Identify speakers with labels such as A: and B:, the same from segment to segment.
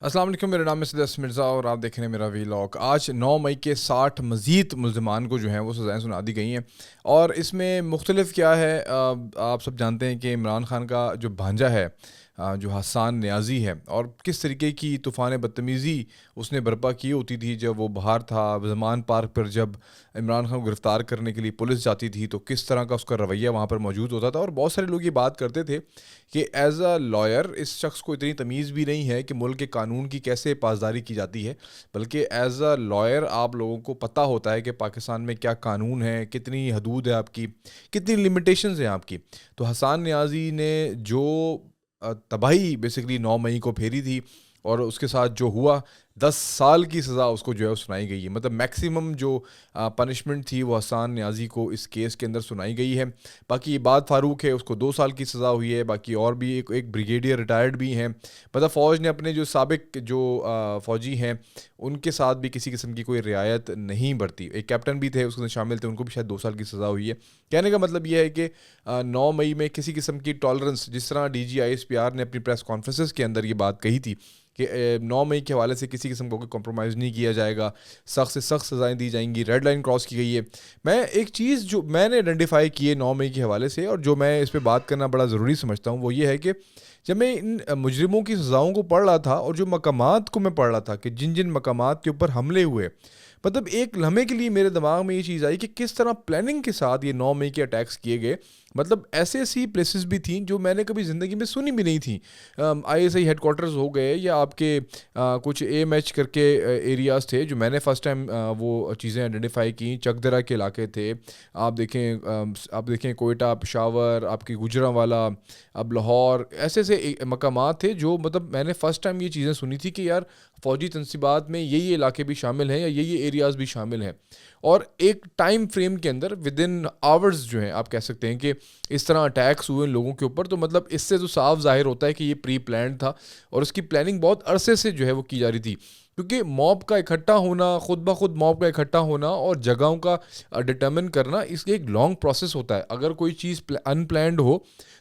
A: السلام علیکم، میرا نام ہے سدس مرزا اور آپ دیکھ رہے ہیں میرا ویلاگ۔ آج 9 مئی کے 60 مزید ملزمان کو جو ہیں وہ سزائیں سنا دی گئی ہیں، اور اس میں مختلف کیا ہے، آپ سب جانتے ہیں کہ عمران خان کا جو بھانجا ہے، جو حسان نیازی ہے، اور کس طریقے کی طوفان بدتمیزی اس نے برپا کی ہوتی تھی جب وہ باہر تھا زمان پارک پر، جب عمران خان کو گرفتار کرنے کے لیے پولیس جاتی تھی تو کس طرح کا اس کا رویہ وہاں پر موجود ہوتا تھا۔ اور بہت سارے لوگ یہ بات کرتے تھے کہ ایز اے لائر اس شخص کو اتنی تمیز بھی نہیں ہے کہ ملک کے قانون کی کیسے پاسداری کی جاتی ہے، بلکہ ایز اے لائر آپ لوگوں کو پتہ ہوتا ہے کہ پاکستان میں کیا قانون ہے، کتنی حدود ہے آپ کی، کتنی لمیٹیشنز ہیں آپ کی۔ تو حسان نیازی نے جو تباہی بیسکلی 9 مئی کو پھیری تھی، اور اس کے ساتھ جو ہوا، 10 سال کی سزا اس کو جو ہے سنائی گئی ہے۔ مطلب میکسیمم جو پنشمنٹ تھی وہ حسان نیازی کو اس کیس کے اندر سنائی گئی ہے۔ باقی عباد فاروق ہے، اس کو 2 سال کی سزا ہوئی ہے۔ باقی اور بھی ایک بریگیڈیئر ریٹائرڈ بھی ہیں۔ مطلب فوج نے اپنے جو سابق جو فوجی ہیں ان کے ساتھ بھی کسی قسم کی کوئی رعایت نہیں برتی۔ ایک کیپٹن بھی تھے اس کے اندر شامل تھے، ان کو بھی شاید 2 سال کی سزا ہوئی ہے۔ کہنے کا مطلب یہ ہے کہ 9 مئی میں کسی قسم کی ٹالرنس، جس طرح D G I S P R نے اپنی پریس کانفرنسز کے اندر یہ بات کہی تھی کہ 9 مئی کے حوالے سے کسی قسم کا کوئی کمپرومائز نہیں کیا جائے گا، سخت سے سخت سزائیں دی جائیں گی، ریڈ لائن کراس کی گئی ہے۔ میں ایک چیز جو میں نے آئیڈینٹیفائی کی ہے 9 مئی کے حوالے سے، اور جو میں اس پہ بات کرنا بڑا ضروری سمجھتا ہوں، وہ یہ ہے کہ جب میں ان مجرموں کی سزاؤں کو پڑھ رہا تھا اور جو مقامات کو میں پڑھ رہا تھا کہ جن جن مقامات کے اوپر حملے ہوئے، مطلب ایک لمحے کے لیے میرے دماغ میں یہ چیز آئی کہ کس طرح پلاننگ کے ساتھ یہ 9 مئی کے اٹیکس کیے گئے۔ مطلب ایسی پلیسز بھی تھیں جو میں نے کبھی زندگی میں سنی بھی نہیں تھیں۔ ISI headquarters ہو گئے، یا آپ کے کچھ اے ایم ایچ کر کے ایریاز تھے جو میں نے فرسٹ ٹائم وہ چیزیں آئیڈینٹیفائی کیں۔ چک درہ کے علاقے تھے، آپ دیکھیں کوئٹہ، پشاور، آپ کی گجرانوالہ، اب لاہور، ایسے مقامات تھے جو مطلب میں نے فرسٹ ٹائم یہ چیزیں سنی تھی کہ یار فوجی تنصیبات میں یہ علاقے بھی شامل ہیں، یا یہ ایریاز بھی شامل ہیں۔ اور ایک ٹائم فریم کے اندر ود ان آورز جو ہیں آپ کہہ سکتے ہیں کہ اس طرح اٹیکس ہوئے لوگوں کے اوپر، تو مطلب اس سے تو صاف ظاہر ہوتا ہے کہ یہ پری پلانڈ تھا، اور اس کی پلاننگ بہت عرصے سے جو ہے وہ کی جا رہی تھی، کیونکہ موب کا اکٹھا ہونا، خود بخود موب کا اکٹھا ہونا اور جگہوں کا ڈٹرمن کرنا، اس کے ایک لانگ پروسیس ہوتا ہے۔ اگر کوئی چیز ان پلانڈ ہو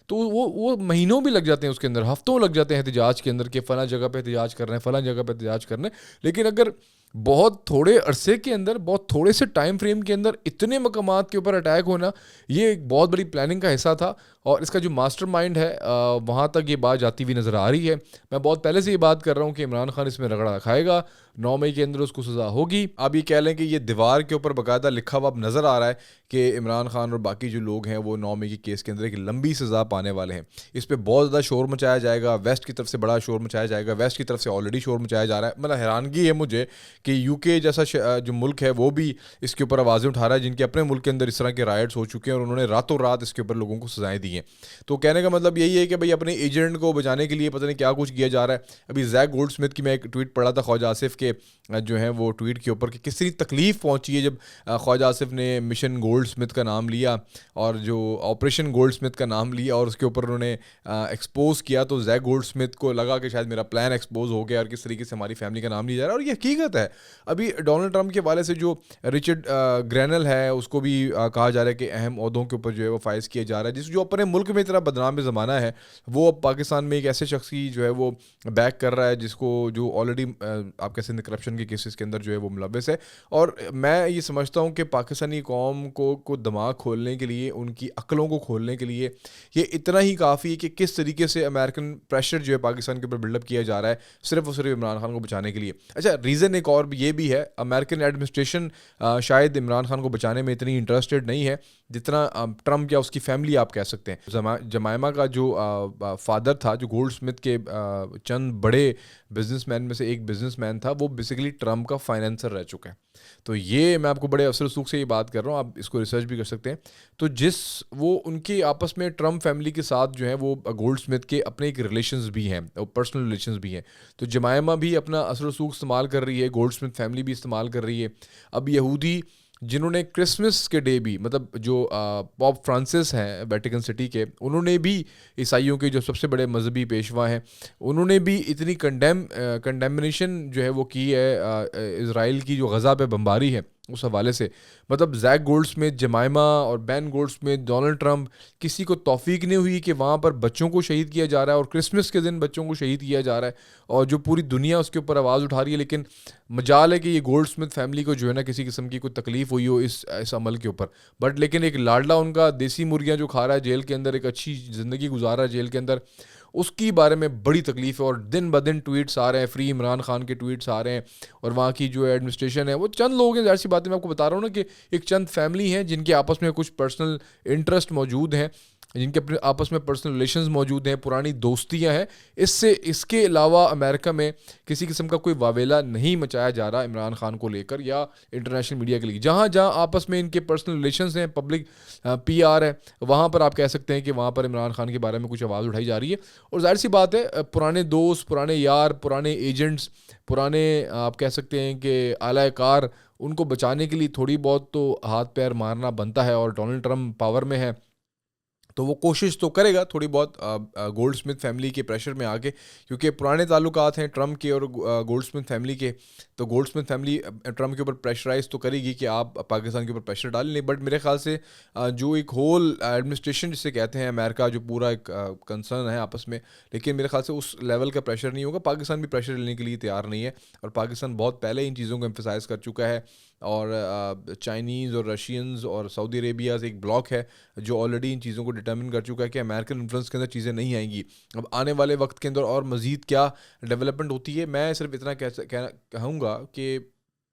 A: تو وہ مہینوں بھی لگ جاتے ہیں، اس کے اندر ہفتوں لگ جاتے ہیں احتجاج کے اندر، کہ فلاں جگہ پہ احتجاج کر رہے ہیں، فلاں جگہ پہ احتجاج کر رہے ہیں۔ لیکن اگر بہت تھوڑے عرصے کے اندر، بہت تھوڑے سے ٹائم فریم کے اندر اتنے مقامات کے اوپر اٹیک ہونا، یہ ایک بہت بڑی پلاننگ کا حصہ تھا، اور اس کا جو ماسٹر مائنڈ ہے وہاں تک یہ بات جاتی ہوئی نظر آ رہی ہے۔ میں بہت پہلے سے یہ بات کر رہا ہوں کہ عمران خان اس میں رگڑا کھائے گا، 9 مئی کے اندر اس کو سزا ہوگی۔ آپ یہ کہہ لیں کہ یہ دیوار کے اوپر باقاعدہ لکھا ہوا اب نظر آ رہا ہے کہ عمران خان اور باقی جو لوگ ہیں وہ 9 مئی کے کیس کے اندر ایک لمبی سزا پانے والے ہیں۔ اس پہ بہت زیادہ شور مچایا جائے گا، ویسٹ کی طرف سے بڑا شور مچایا جائے گا، ویسٹ کی طرف سے آلریڈی شور مچایا جا رہا ہے۔ مطلب حیرانگی ہے مجھے کہ یو کے جیسا جو ملک ہے وہ بھی اس کے اوپر آوازیں اٹھا رہا ہے، جن کے اپنے ملک کے اندر اس طرح کے رائٹس ہو چکے ہیں اور انہوں نے راتوں رات اس کے اوپر لوگوں کو سزائیں دی ہیں۔ تو کہنے کا مطلب یہی ہے کہ بھائی اپنے ایجنٹ کو بچانے کے لیے پتہ نہیں کیا کچھ کیا جا رہا ہے۔ ابھی زیک گولڈ سمتھ کی میں ایک ٹویٹ پڑھا تھا خواجہ آصف کے، جو ہے وہ ٹویٹ کے اوپر کہ کس طرح تکلیف پہنچی ہے جب خواجہ آصف نے مشن گولڈ سمتھ کا نام لیا اور جو آپریشن گولڈ سمتھ کا نام لیا، اور اس کے اوپر انہوں نے ایکسپوز کیا، تو زیک گولڈ سمتھ کو لگا کہ شاید میرا پلان ایکسپوز ہو گیا، اور کس طریقے سے ہماری فیملی کا نام لیا جا رہا ہے۔ اور یہ حقیقت ہے۔ ابھی ڈونلڈ ٹرمپ کے حوالے سے جو رچرڈ گرینل ہے، اس کو بھی کہا جا رہا ہے کہ اہم عہدوں کے اوپر جو ہے وہ فائز کیا جا رہا ہے، جو اپنے ملک میں اتنا بدنام زمانہ ہے، وہ اب پاکستان میں ایک ایسے شخص کی جو ہے وہ بیک کر رہا ہے جس کو جو آلریڈی آپ کہہ سکتے ہیں کرپشن کے کیسز کے اندر جو ہے وہ ملوث ہے۔ اور میں یہ سمجھتا ہوں کہ پاکستانی قوم کو دماغ کھولنے کے لیے، ان کی عقلوں کو کھولنے کے لیے یہ اتنا ہی کافی ہے کہ کس طریقے سے امریکن پریشر جو ہے پاکستان کے اوپر بلڈ اپ کیا جا رہا ہے، صرف اور صرف عمران خان کو بچانے کے لیے۔ اچھا، ریزن ایک اور یہ بھی ہے، امریکن ایڈمنسٹریشن شاید عمران خان کو بچانے میں اتنی انٹرسٹڈ نہیں ہے جتنا ٹرمپ یا اس کی فیملی آپ کہہ سکتے ہیں۔ جمائما کا جو فادر تھا، جو گولڈ سمتھ کے چند بڑے بزنس مین میں سے ایک بزنس مین تھا، وہ بیسیکلی ٹرمپ کا فائنینسر رہ چکا ہے۔ تو یہ میں آپ کو بڑے افسر رسوخ سے یہ بات کر رہا ہوں، آپ اس کو ریسرچ بھی کر سکتے ہیں۔ تو وہ ان کے آپس میں ٹرمپ فیملی کے ساتھ جو ہے وہ گولڈ سمتھ کے اپنے ایک ریلیشنز بھی ہیں، پرسنل ریلیشنز بھی ہیں۔ تو جمائما بھی اپنا اثر رسوخ استعمال کر رہی ہے، گولڈ سمتھ فیملی بھی استعمال کر رہی ہے۔ اب یہودی جنہوں نے کرسمس کے ڈے بھی، مطلب جو پاپ فرانسس ہیں ویٹیکن سٹی کے، انہوں نے بھی عیسائیوں کے جو سب سے بڑے مذہبی پیشوا ہیں، انہوں نے بھی اتنی کنڈیمنیشن جو ہے وہ کی ہے اسرائیل کی جو غزہ پہ بمباری ہے اس حوالے سے مطلب زیک گولڈ سمتھ، جمائما اور بین گولڈ سمتھ، ڈونلڈ ٹرمپ، کسی کو توفیق نہیں ہوئی کہ وہاں پر بچوں کو شہید کیا جا رہا ہے اور کرسمس کے دن بچوں کو شہید کیا جا رہا ہے، اور جو پوری دنیا اس کے اوپر آواز اٹھا رہی ہے. لیکن مجال ہے کہ یہ گولڈ سمتھ فیملی کو جو ہے نا کسی قسم کی کوئی تکلیف ہوئی ہو اس عمل کے اوپر. بٹ لیکن ایک لاڈلا ان کا دیسی مرغیاں جو کھا رہا ہے جیل کے اندر، ایک اچھی زندگی گزار رہا ہے جیل کے اندر، اس کی بارے میں بڑی تکلیف ہے. اور دن بدن ٹویٹس آ رہے ہیں، فری عمران خان کے ٹویٹس آ رہے ہیں، اور وہاں کی جو ایڈمنسٹریشن ہے وہ چند لوگ ہیں، ظاہر سی بات ہے میں آپ کو بتا رہا ہوں نا کہ ایک چند فیملی ہیں جن کے آپس میں کچھ پرسنل انٹرسٹ موجود ہیں، جن کے اپنے آپس میں پرسنل ریلیشنز موجود ہیں، پرانی دوستیاں ہیں. اس کے علاوہ امریکا میں کسی قسم کا کوئی واویلا نہیں مچایا جا رہا عمران خان کو لے کر یا انٹرنیشنل میڈیا کے لیے. جہاں جہاں آپس میں ان کے پرسنل ریلیشنز ہیں، پبلک پی آر ہے، وہاں پر آپ کہہ سکتے ہیں کہ وہاں پر عمران خان کے بارے میں کچھ آواز اٹھائی جا رہی ہے. اور ظاہر سی بات ہے پرانے دوست، پرانے یار، پرانے ایجنٹس، پرانے آپ کہہ سکتے ہیں کہ اعلی کار، ان کو بچانے کے لیے تھوڑی بہت تو ہاتھ پیر مارنا بنتا ہے. اور ڈونلڈ ٹرمپ پاور میں ہے تو وہ کوشش تو کرے گا تھوڑی بہت گولڈ سمتھ فیملی کے پریشر میں آ کے، کیونکہ پرانے تعلقات ہیں ٹرمپ کے اور گولڈ سمتھ فیملی کے. تو گولڈ سمتھ فیملی ٹرمپ کے اوپر پریشرائز تو کرے گی کہ آپ پاکستان کے اوپر پریشر ڈالیں. نہیں، بٹ میرے خیال سے جو ایک ہول ایڈمنسٹریشن جسے کہتے ہیں امریکہ، جو پورا ایک کنسرن ہے آپس میں، لیکن میرے خیال سے اس لیول کا پریشر نہیں ہوگا. پاکستان بھی پریشر لینے کے لیے تیار نہیں ہے، اور پاکستان بہت پہلے ان چیزوں کو ایمفسائز کر چکا ہے. اور چائنیز اور رشینز اور سعودی عربیہ سے ایک بلاک ہے جو آلریڈی ان چیزوں کو ڈٹرمن کر چکا ہے کہ امریکن انفلوئنس کے اندر چیزیں نہیں آئیں گی. اب آنے والے وقت کے اندر اور مزید کیا ڈیولپمنٹ ہوتی ہے، میں صرف اتنا کہوں گا کہ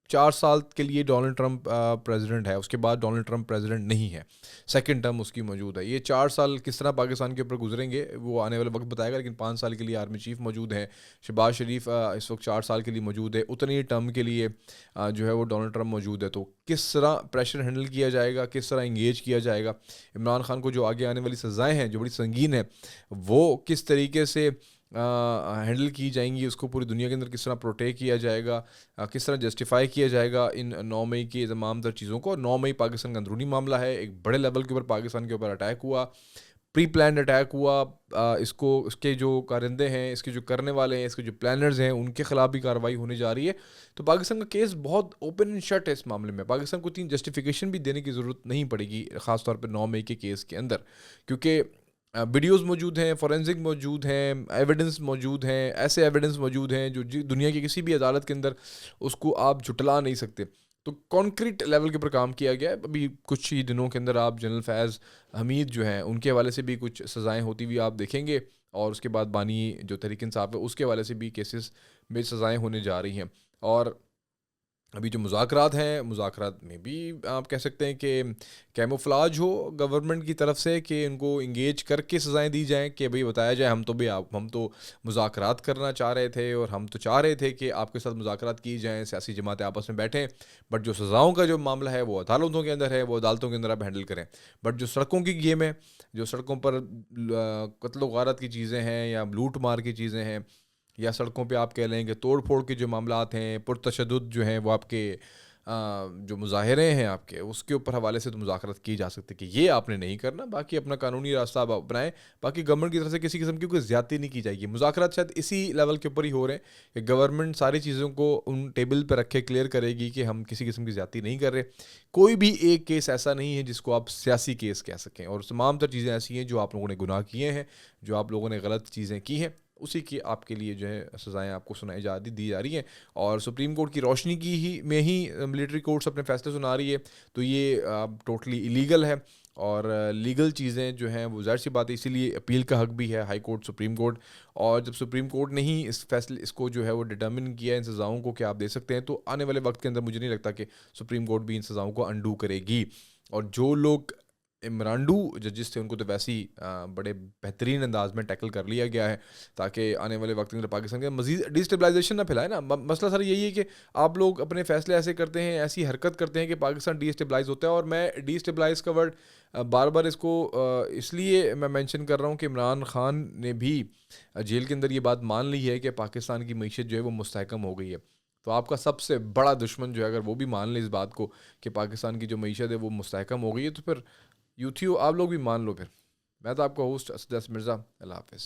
A: 4 سال کے لیے ڈونلڈ ٹرمپ پریزیڈنٹ ہے، اس کے بعد ڈونلڈ ٹرمپ پریزیڈنٹ نہیں ہے، سیکنڈ ٹرم اس کی موجود ہے. یہ 4 سال کس طرح پاکستان کے اوپر گزریں گے وہ آنے والے وقت بتائے گا. لیکن 5 سال کے لیے آرمی چیف موجود ہیں، شہباز شریف اس وقت 4 سال کے لیے موجود ہے، اتنی ٹرم کے لیے جو ہے وہ ڈونلڈ ٹرمپ موجود ہے. تو کس طرح پریشر ہینڈل کیا جائے گا، کس طرح انگیج کیا جائے گا عمران خان کو، جو آگے آنے والی سزائیں ہیں جو بڑی سنگین ہیں وہ کس طریقے سے ہینڈل کی جائیں گی، اس کو پوری دنیا کے اندر کس طرح پروٹیکٹ کیا جائے گا، کس طرح جسٹیفائی کیا جائے گا ان 9 مئی کی تمام تر چیزوں کو. 9 مئی پاکستان کا اندرونی معاملہ ہے، ایک بڑے لیول کے اوپر پاکستان کے اوپر اٹیک ہوا، پری پلانڈ اٹیک ہوا. اس کے جو کارندے ہیں، اس کے جو کرنے والے ہیں، اس کے جو پلانرز ہیں، ان کے خلاف بھی کارروائی ہونے جا رہی ہے. تو پاکستان کا کیس بہت اوپن اینڈ شٹ ہے اس معاملے میں. پاکستان کو اتنی جسٹیفیکیشن بھی دینے کی ضرورت نہیں پڑے گی، خاص طور پہ 9 مئی کے کیس کے اندر، کیونکہ ویڈیوز موجود ہیں، فورینزک موجود ہیں، ایویڈنس موجود ہیں، ایسے ایویڈنس موجود ہیں جو دنیا کی کسی بھی عدالت کے اندر اس کو آپ جھٹلا نہیں سکتے. تو کانکریٹ لیول کے اوپر کام کیا گیا ہے. ابھی کچھ ہی دنوں کے اندر آپ جنرل فیض حمید جو ہیں ان کے حوالے سے بھی کچھ سزائیں ہوتی ہوئی آپ دیکھیں گے، اور اس کے بعد بانی جو تحریک انصاف ہے اس کے حوالے سے بھی کیسز میں سزائیں ہونے جا رہی ہیں. اور ابھی جو مذاکرات ہیں، مذاکرات میں بھی آپ کہہ سکتے ہیں کہ کیموفلاج ہو گورنمنٹ کی طرف سے کہ ان کو انگیج کر کے سزائیں دی جائیں، کہ بھئی بتایا جائے ہم تو مذاکرات کرنا چاہ رہے تھے، اور ہم تو چاہ رہے تھے کہ آپ کے ساتھ مذاکرات کی جائیں، سیاسی جماعتیں آپس میں بیٹھیں، بٹ جو سزاؤں کا جو معاملہ ہے وہ عدالتوں کے اندر ہے، وہ عدالتوں کے اندر آپ ہینڈل کریں. بٹ جو سڑکوں کی گیم ہے، جو سڑکوں پر قتل و غارت کی چیزیں ہیں یا لوٹ مار کی چیزیں ہیں، یا سڑکوں پہ آپ کہہ لیں کہ توڑ پھوڑ کے جو معاملات ہیں، پرتشدد جو ہیں وہ آپ کے جو مظاہرے ہیں آپ کے، اس کے اوپر حوالے سے تو مذاکرات کی جا سکتی کہ یہ آپ نے نہیں کرنا، باقی اپنا قانونی راستہ آپ اپنائیں، باقی گورنمنٹ کی طرف سے کسی قسم کی کوئی زیادتی نہیں کی جائے گی. مذاکرات شاید اسی لیول کے اوپر ہی ہو رہے ہیں کہ گورنمنٹ ساری چیزوں کو ان ٹیبل پہ رکھے کلیئر کرے گی کہ ہم کسی قسم کی زیادتی نہیں کر رہے. کوئی بھی ایک کیس ایسا نہیں ہے جس کو آپ سیاسی کیس کہہ سکیں، اور تمام تر چیزیں ایسی ہیں جو آپ لوگوں نے گناہ کیے ہیں، جو آپ لوگوں نے غلط چیزیں کی ہیں، اسی کی آپ کے لیے جو ہے سزائیں آپ کو دی جا رہی ہیں. اور سپریم کورٹ کی روشنی میں ہی ملٹری کورٹس اپنے فیصلے سنا رہی ہے، تو یہ ٹوٹلی ایلیگل ہے. اور لیگل چیزیں جو ہیں وہ ظاہر سی بات ہے، اسی لیے اپیل کا حق بھی ہے ہائی کورٹ، سپریم کورٹ. اور جب سپریم کورٹ نے ہی اس کو جو ہے وہ ڈٹرمن کیا ان سزاؤں کو کہ آپ دے سکتے ہیں، تو آنے والے وقت کے اندر مجھے نہیں لگتا کہ سپریم کورٹ بھی ان سزاؤں کو انڈو کرے گی. اور جو لوگ عمرانڈو ججز تھے ان کو تو ویسے ہی بڑے بہترین انداز میں ٹیکل کر لیا گیا ہے، تاکہ آنے والے وقت میں پاکستان کے مزید ڈیسٹیبلائزیشن نہ پھیلائے نا. مسئلہ سر یہی ہے کہ آپ لوگ اپنے فیصلے ایسے کرتے ہیں، ایسی حرکت کرتے ہیں کہ پاکستان ڈیسٹیبلائز ہوتا ہے. اور میں ڈیسٹیبلائز کا ورڈ بار بار اس کو اس لیے میں مینشن کر رہا ہوں کہ عمران خان نے بھی جیل کے اندر یہ بات مان لی ہے کہ پاکستان کی معیشت جو ہے وہ مستحکم ہو گئی ہے. تو آپ کا سب سے بڑا دشمن جو ہے اگر وہ بھی مان لے اس بات کو کہ پاکستان کی جو معیشت ہے وہ مستحکم ہو گئی ہے، تو پھر یوتھیو آپ لوگ بھی مان لو. پھر میں تو آپ کا ہوسٹ اسد مرزا، اللہ حافظ.